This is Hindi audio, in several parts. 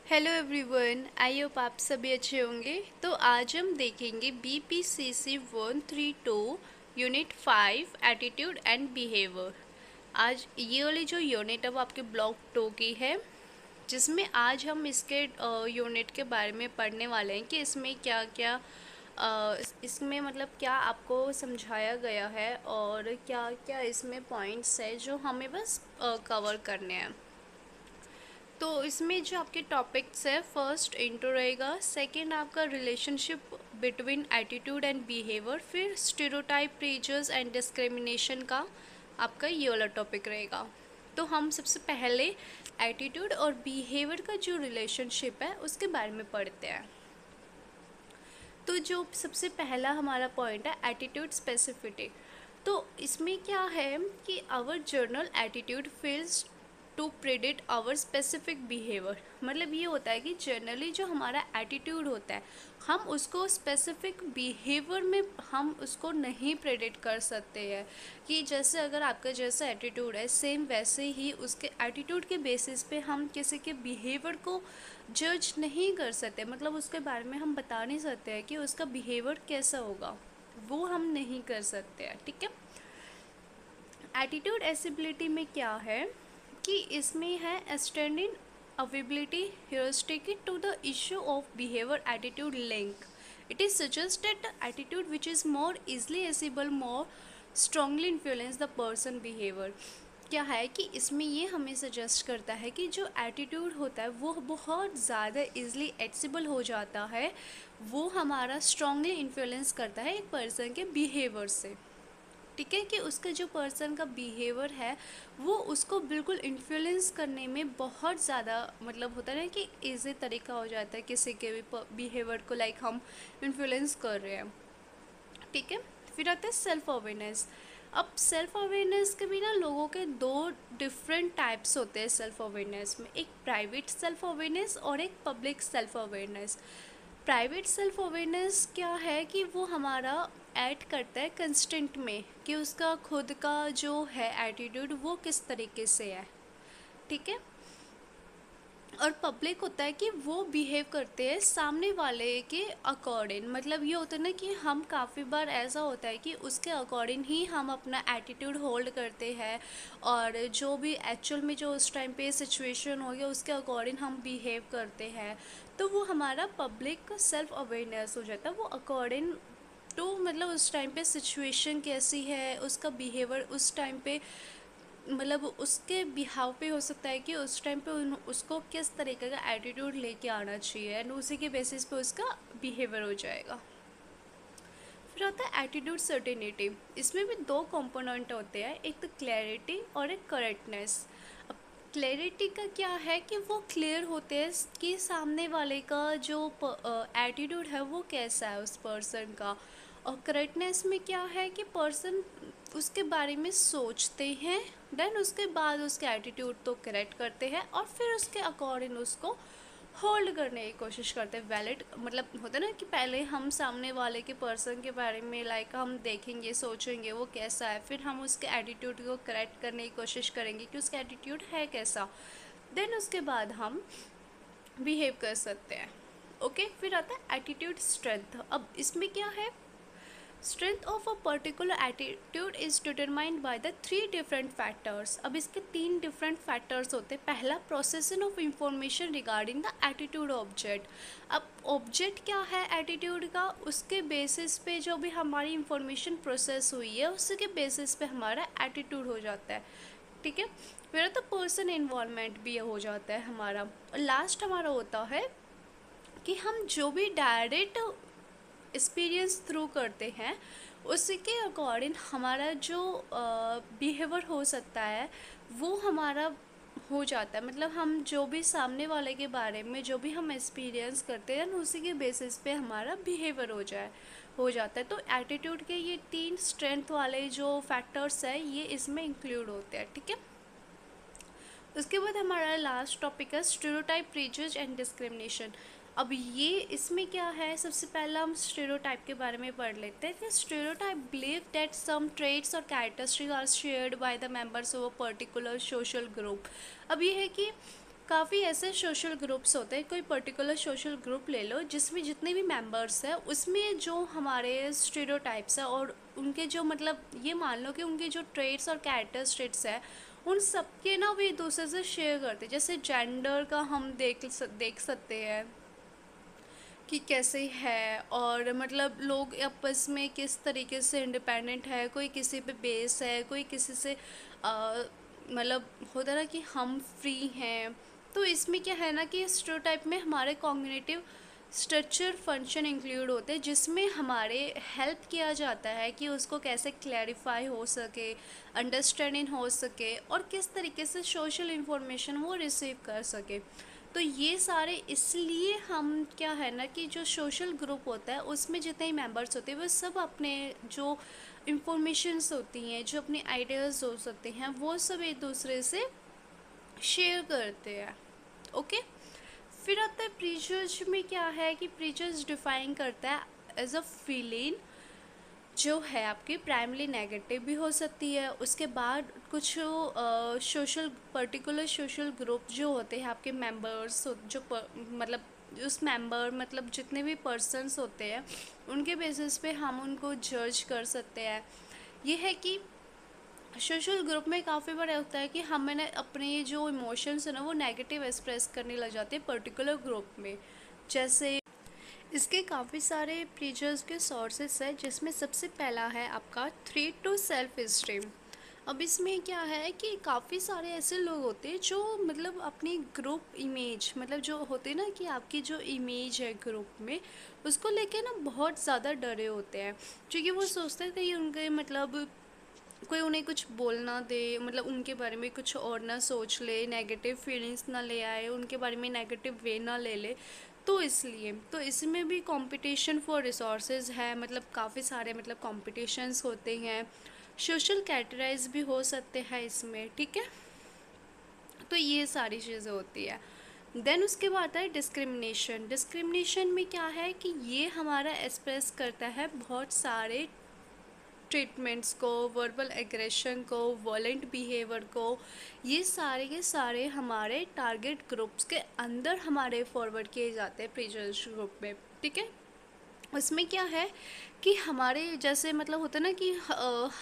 हेलो एवरीवन, आई होप आप सभी अच्छे होंगे। तो आज हम देखेंगे BPCC 132 unit 5 attitude and behaviour. आज ये वाली जो यूनिट अब आपके ब्लॉक 2 की है, जिसमें आज हम इसके यूनिट के बारे में पढ़ने वाले हैं कि इसमें क्या क्या इसमें मतलब क्या आपको समझाया गया है और क्या क्या इसमें पॉइंट्स है जो हमें बस कवर करने हैं। तो इसमें जो आपके टॉपिक्स है, फर्स्ट इंट्रो रहेगा, सेकंड आपका relationship between attitude and behaviour, फिर स्टेरियोटाइप प्रेजर्स एंड डिस्क्रिमिनेशन का आपका ये वाला टॉपिक रहेगा। तो हम सबसे पहले एटीट्यूड और बिहेवियर का जो रिलेशनशिप है उसके बारे में पढ़ते हैं। तो जो सबसे पहला हमारा पॉइंट है एटीट्यूड स्पेसिफिटी। तो इसमें क्या है कि our general attitude feels to predict our specific behaviour. मतलब ये होता है कि जनरली जो हमारा एटीट्यूड होता है, हम उसको स्पेसिफिक बिहेवियर में हम उसको नहीं प्रेडिक्ट कर सकते हैं। कि जैसे अगर आपका जैसा एटीट्यूड है सेम वैसे ही उसके एटीट्यूड के बेसिस पे हम किसी के बिहेवियर को जज नहीं कर सकते। मतलब उसके बारे में हम बता नहीं सकते हैं कि उसका बिहेवियर कैसा होगा, वो हम नहीं कर सकते हैं। ठीक है। एटीट्यूड एसिबिलिटी में क्या है कि इसमें है standing availability heuristic to the issue of behaviour attitude link. It is suggested attitude which is more easily accessible more strongly influence the person behaviour. क्या है कि इसमें ये हमें सजेस्ट करता है कि जो एटीट्यूड होता है वो बहुत ज़्यादा इजली एक्सेसिबल हो जाता है, वो हमारा स्ट्रांगली इन्फ्लुएंस करता है एक पर्सन के बिहेवियर से। ठीक है, कि उसका जो पर्सन का बिहेवियर है वो उसको बिल्कुल इन्फ्लुएंस करने में बहुत ज़्यादा मतलब होता है ना कि ईजी तरीका हो जाता है किसी के भी बिहेवियर को लाइक हम इन्फ्लुएंस कर रहे हैं। ठीक है। फिर आता है सेल्फ अवेयरनेस। अब सेल्फ अवेयरनेस के भी ना लोगों के दो डिफरेंट टाइप्स होते हैं सेल्फ अवेयरनेस में, एक प्राइवेट सेल्फ अवेयरनेस और एक public self awareness. Private self awareness क्या है कि वो हमारा ऐड करता है कंस्टेंट में कि उसका खुद का जो है एटीट्यूड वो किस तरीके से है। ठीक है। और पब्लिक होता है कि वो बिहेव करते हैं सामने वाले के अकॉर्डिंग। मतलब ये होता है ना कि हम काफ़ी बार ऐसा होता है कि उसके अकॉर्डिंग ही हम अपना एटीट्यूड होल्ड करते हैं, और जो भी एक्चुअल में जो उस टाइम पे सिचुएशन हो गया उसके अकॉर्डिंग हम बिहेव करते हैं। तो वो हमारा पब्लिक सेल्फ अवेयरनेस हो जाता है। वो अकॉर्डिंग टू मतलब उस टाइम पे सिचुएशन कैसी है, उसका बिहेवियर उस टाइम पे मतलब उसके बिहाव पे हो सकता है कि उस टाइम पे उसको किस तरीके का एटीट्यूड लेके आना चाहिए, एंड उसी के बेसिस पे उसका बिहेवियर हो जाएगा। फिर होता है एटीट्यूड सर्टेनिटी। इसमें भी दो कंपोनेंट होते हैं, एक तो क्लैरिटी और एक करेक्टनेस। अब क्लैरिटी का क्या है कि वो क्लियर होते हैं कि सामने वाले का जो एटीट्यूड है वो कैसा है उस पर्सन का। और करेक्टनेस में क्या है कि पर्सन उसके बारे में सोचते हैं, देन उसके बाद उसके एटीट्यूड तो करेक्ट करते हैं और फिर उसके अकॉर्डिंग उसको होल्ड करने की कोशिश करते हैं। वैलिड मतलब होता है ना कि पहले हम सामने वाले के पर्सन के बारे में लाइक हम देखेंगे, सोचेंगे वो कैसा है, फिर हम उसके एटीट्यूड को करेक्ट करने की कोशिश करेंगे कि उसका एटीट्यूड है कैसा, देन उसके बाद हम बिहेव कर सकते हैं। ओके। फिर आता है एटीट्यूड स्ट्रेंथ। अब इसमें क्या है, strength of a particular attitude is determined by the three different factors. अब इसके तीन डिफरेंट फैक्टर्स होते हैं। पहला, processing of information regarding the attitude object. अब ऑब्जेक्ट क्या है एटीट्यूड का, उसके बेसिस पे जो भी हमारी इंफॉर्मेशन प्रोसेस हुई है उसके बेसिस पे हमारा एटीट्यूड हो जाता है। ठीक है। फिर तो पर्सन इन्वॉल्वमेंट भी हो जाता है हमारा। और लास्ट हमारा होता है कि हम जो भी डायरेक्ट एक्सपीरियंस थ्रू करते हैं उसी के अकॉर्डिंग हमारा जो बिहेवियर हो सकता है वो हमारा हो जाता है। मतलब हम जो भी सामने वाले के बारे में जो भी हम एक्सपीरियंस करते हैं उसी के बेसिस पे हमारा बिहेवियर हो जाता है। तो एटीट्यूड के ये तीन स्ट्रेंथ वाले जो फैक्टर्स हैं ये इसमें इंक्लूड होते हैं। ठीक है। उसके बाद हमारा लास्ट टॉपिक है स्टेरियोटाइप प्रेजुडिस एंड डिस्क्रिमिनेशन। अब ये इसमें क्या है, सबसे पहला हम स्टेरियोटाइप के बारे में पढ़ लेते हैं। Stereotype believe that some traits और characteristics are shared by the members of a particular social group. अब ये है कि काफ़ी ऐसे सोशल ग्रुप्स होते हैं, कोई पर्टिकुलर सोशल ग्रुप ले लो जिसमें जितने भी मेंबर्स हैं उसमें जो हमारे स्टीरियोटाइप्स है और उनके जो मतलब ये मान लो कि उनके जो ट्रेट्स और कैरेक्टरिस्टिक्स है उन सबके ना वे एक दूसरे से शेयर करते हैं। जैसे जेंडर का हम देख सकते हैं कि कैसे है, और मतलब लोग आपस में किस तरीके से इंडिपेंडेंट है, कोई किसी पे बेस है, कोई किसी से मतलब होता है ना कि हम फ्री हैं। तो इसमें क्या है ना कि स्टेरियोटाइप में हमारे कॉग्निटिव स्ट्रक्चर फंक्शन इंक्लूड होते हैं जिसमें हमारे हेल्प किया जाता है कि उसको कैसे क्लैरिफाई हो सके, अंडरस्टैंडिंग हो सके और किस तरीके से सोशल इंफॉर्मेशन वो रिसीव कर सके। तो ये सारे इसलिए हम क्या है ना कि जो सोशल ग्रुप होता है उसमें जितने मेंबर्स होते हैं वो सब अपने जो इंफॉर्मेशंस होती हैं, जो अपने आइडियाज़ हो सकते हैं, वो सब एक दूसरे से शेयर करते हैं। ओके। फिर आता है प्रीजर्ज में क्या है कि प्रीजर्ज डिफाइन करता है एज अ फीलिंग जो है आपकी प्राइमरी नेगेटिव भी हो सकती है। उसके बाद कुछ सोशल पर्टिकुलर सोशल ग्रुप जो होते हैं आपके मेंबर्स जो मतलब उस मेंबर मतलब जितने भी पर्सन्स होते हैं उनके बेसिस पे हम उनको जज कर सकते हैं। ये है कि सोशल ग्रुप में काफ़ी बार होता है कि हमने अपने जो इमोशंस है ना वो नेगेटिव एक्सप्रेस करने लग जाते हैं पर्टिकुलर ग्रुप में। जैसे इसके काफ़ी सारे प्रीजर्स के सोर्सेस है जिसमें सबसे पहला है आपका थ्रेट टू सेल्फ स्टीम। अब इसमें क्या है कि काफ़ी सारे ऐसे लोग होते हैं जो मतलब अपनी ग्रुप इमेज मतलब जो होते हैं ना कि आपकी जो इमेज है ग्रुप में उसको लेके ना बहुत ज़्यादा डरे होते हैं, क्योंकि वो सोचते हैं कि उनके मतलब कोई उन्हें कुछ बोल ना दे, मतलब उनके बारे में कुछ और ना सोच ले, नेगेटिव फीलिंग्स ना ले आए, उनके बारे में नेगेटिव वे ना ले ले। तो इसलिए तो इसमें भी कंपटीशन फॉर रिसोर्सेज है, मतलब काफ़ी सारे मतलब कंपटीशंस होते हैं। सोशल कैटेगराइज भी हो सकते हैं इसमें, ठीक है। तो ये सारी चीज़ें होती है। देन उसके बाद आता है डिस्क्रिमिनेशन। डिस्क्रिमिनेशन में क्या है कि ये हमारा एक्सप्रेस करता है बहुत सारे ट्रीटमेंट्स को, वर्बल एग्रेशन को, वॉलेंट बिहेवियर को। ये सारे के सारे हमारे टारगेट ग्रुप्स के अंदर हमारे फॉरवर्ड किए जाते हैं प्रीजर्स ग्रुप में, ठीक है। उसमें क्या है कि हमारे जैसे मतलब होता है ना कि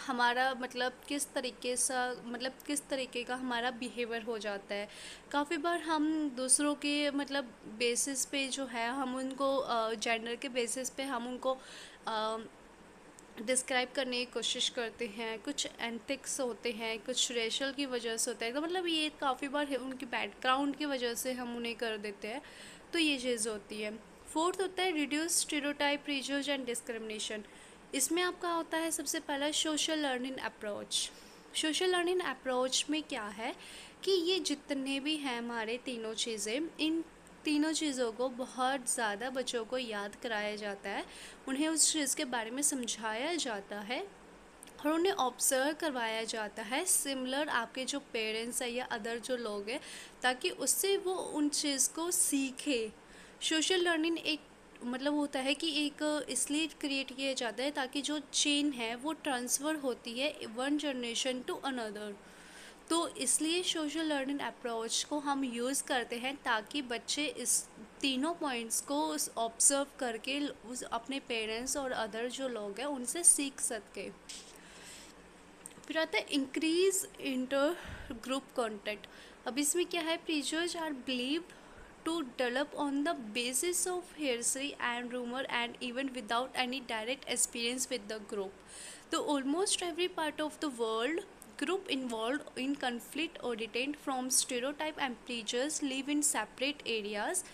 हमारा मतलब किस तरीके सा मतलब किस तरीके का हमारा बिहेवियर हो जाता है। काफ़ी बार हम दूसरों के मतलब बेसिस पे जो है हम उनको जेंडर के बेसिस पे हम उनको डिस्क्राइब करने की कोशिश करते हैं। कुछ एंटिक्स होते हैं, कुछ रेशल की वजह से होता है, तो मतलब ये काफ़ी बार है उनकी बैकग्राउंड की वजह से हम उन्हें कर देते हैं। तो ये चीज़ होती है। फोर्थ होता है reduce stereotype prejudice and discrimination. इसमें आपका होता है सबसे पहला social learning approach. Social learning approach में क्या है कि ये जितने भी हैं हमारे तीनों चीज़ें, इन तीनों चीज़ों को बहुत ज़्यादा बच्चों को याद कराया जाता है, उन्हें उस चीज़ के बारे में समझाया जाता है और उन्हें ऑब्ज़र्व करवाया जाता है सिमिलर आपके जो पेरेंट्स हैं या अदर जो लोग हैं, ताकि उससे वो उन चीज़ को सीखे। सोशल लर्निंग एक मतलब होता है कि एक इसलिए क्रिएट किया जाता है ताकि जो चेन है वो ट्रांसफ़र होती है वन जनरेशन टू अनदर। तो इसलिए सोशल लर्निंग अप्रोच को हम यूज़ करते हैं ताकि बच्चे इस तीनों पॉइंट्स को ऑब्ज़र्व करके उस अपने पेरेंट्स और अदर जो लोग हैं उनसे सीख सके। फिर आता है इंक्रीज इंटर ग्रुप कॉन्टैक्ट। अब इसमें क्या है, prejudices are believe to develop on the basis of hearsay and rumor and even without any direct experience with the group. So almost every part of the world group involved in conflict or detained from stereotype and prejudice live in separate areas,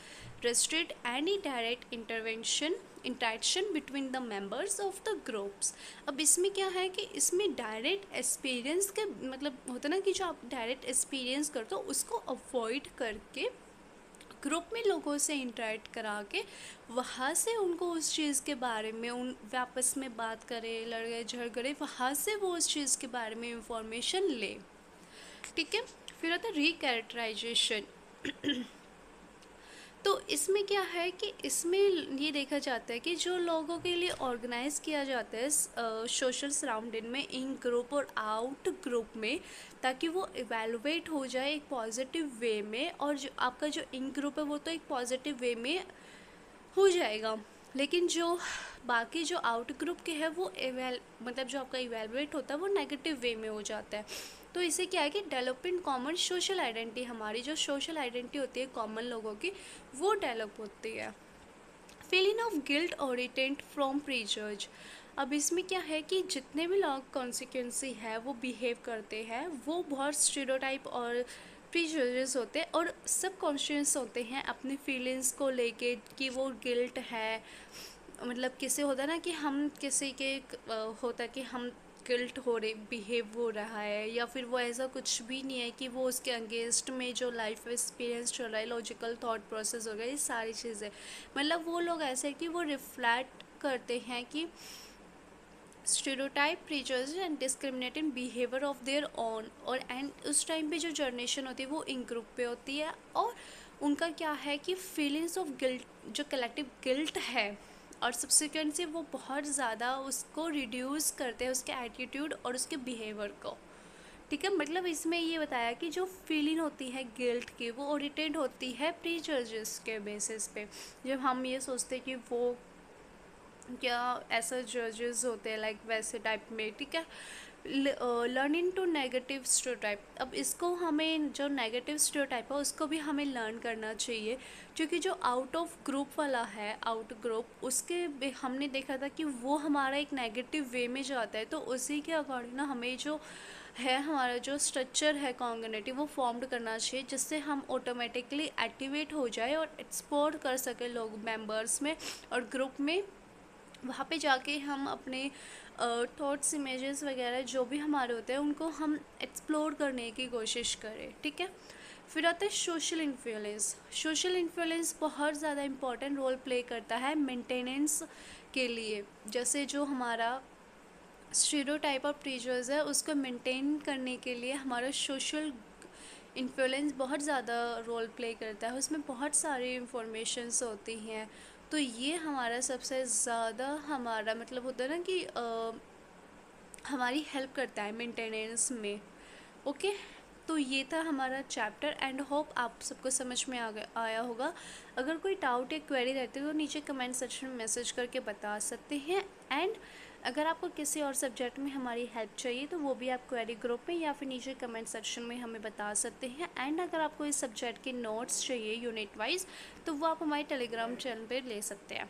restrict any direct interaction between the members of the groups. अब इसमें क्या है कि इसमें डायरेक्ट एक्सपीरियंस के मतलब होता ना कि जो आप डायरेक्ट एक्सपीरियंस करते हो उसको अवॉइड करके ग्रुप में लोगों से इंटरेक्ट करा के वहाँ से उनको उस चीज़ के बारे में उन आपस में बात करे, लड़े झगड़े, वहाँ से वो उस चीज़ के बारे में इंफॉर्मेशन ले, ठीक है। फिर आता है रिकैरेक्टराइजेशन। तो इसमें क्या है कि इसमें ये देखा जाता है कि जो लोगों के लिए ऑर्गेनाइज किया जाता है सोशल सराउंडिंग में, इन ग्रुप और आउट ग्रुप में, ताकि वो इवेलुएट हो जाए एक पॉजिटिव वे में, और जो आपका जो इन ग्रुप है वो तो एक पॉजिटिव वे में हो जाएगा, लेकिन जो बाकी जो आउट ग्रुप के हैं वो मतलब जो आपका इवेलुएट होता है वो नेगेटिव वे में हो जाता है। तो इसे क्या है कि डेवलपिंग कॉमन सोशल आइडेंटिटी, हमारी जो सोशल आइडेंटिटी होती है कॉमन लोगों की, वो डेवलप होती है। फीलिंग ऑफ गिल्ट और रिटेंट फ्रॉम प्रीजर्ज। अब इसमें क्या है कि जितने भी लोग कॉन्सिक्वेंसी है वो बिहेव करते हैं वो बहुत स्टीरियोटाइप और प्रीजर्जेस होते हैं और सब कॉन्शियस होते हैं अपनी फीलिंग्स को लेके कि वो गिल्ट है। मतलब किसी होता है ना कि हम किसी के होता है कि हम गिल्ट हो रहे बिहेव हो रहा है, या फिर वो ऐसा कुछ भी नहीं है कि वो उसके अगेंस्ट में जो लाइफ एक्सपीरियंस चल रहा है, लॉजिकल थॉट प्रोसेस हो गया, ये सारी चीज़ें, मतलब वो लोग ऐसे हैं कि वो रिफ्लेक्ट करते हैं कि stereotype prejudices and discriminating behaviour of their own, और एंड उस टाइम पे जो जनरेशन होती है वो इन ग्रुप पे होती है, और उनका क्या है कि फीलिंग्स ऑफ गिल्ट, जो कलेक्टिव गिल्ट है, और सब्सिक्वेंटली वो बहुत ज़्यादा उसको रिड्यूस करते हैं उसके एटीट्यूड और उसके बिहेवियर को। ठीक है, मतलब इसमें ये बताया कि जो फीलिंग होती है गिल्ट की वो ओरिटेड होती है प्रीजर्जेस के बेसिस पे। जब हम ये सोचते हैं कि वो क्या ऐसा जजेस होते हैं लाइक वैसे टाइप में, ठीक है। लर्निंग टू नेगेटिव स्टीरियोटाइप, अब इसको हमें जो नेगेटिव स्टीरियोटाइप है उसको भी हमें लर्न करना चाहिए, क्योंकि जो आउट ऑफ ग्रुप वाला है, आउट ग्रुप, उसके हमने देखा था कि वो हमारा एक नेगेटिव वे में जाता है, तो उसी के अकॉर्डिंग ना हमें जो है हमारा जो स्ट्रक्चर है कम्युनिटी वो फॉर्म्ड करना चाहिए, जिससे हम ऑटोमेटिकली एक्टिवेट हो जाए और एक्सप्लोर कर सके लोग मेंबर्स में और ग्रुप में। वहाँ पे जाके हम अपने थॉट्स, इमेजेस वगैरह जो भी हमारे होते हैं उनको हम एक्सप्लोर करने की कोशिश करें, ठीक है। फिर आता है सोशल इन्फ्लुएंस। सोशल इन्फ्लुएंस बहुत ज़्यादा इम्पॉर्टेंट रोल प्ले करता है मेंटेनेंस के लिए। जैसे जो हमारा स्टीरियोटाइप ऑफ प्रीजर्स है उसको मेंटेन करने के लिए हमारा सोशल इन्फ्लुएंस बहुत ज़्यादा रोल प्ले करता है, उसमें बहुत सारी इंफॉर्मेशंस होती हैं। तो ये हमारा सबसे ज़्यादा हमारा मतलब होता है ना कि हमारी हेल्प करता है मेंटेनेंस में। ओके, तो ये था हमारा चैप्टर एंड होप आप सबको समझ में आया होगा। अगर कोई डाउट या क्वेरी रहती है तो नीचे कमेंट सेक्शन में मैसेज करके बता सकते हैं। एंड अगर आपको किसी और सब्जेक्ट में हमारी हेल्प चाहिए तो वो भी आप क्वेरी ग्रुप में या फिर नीचे कमेंट सेक्शन में हमें बता सकते हैं। एंड अगर आपको इस सब्जेक्ट के नोट्स चाहिए यूनिट वाइज तो वो आप हमारे टेलीग्राम चैनल पर ले सकते हैं।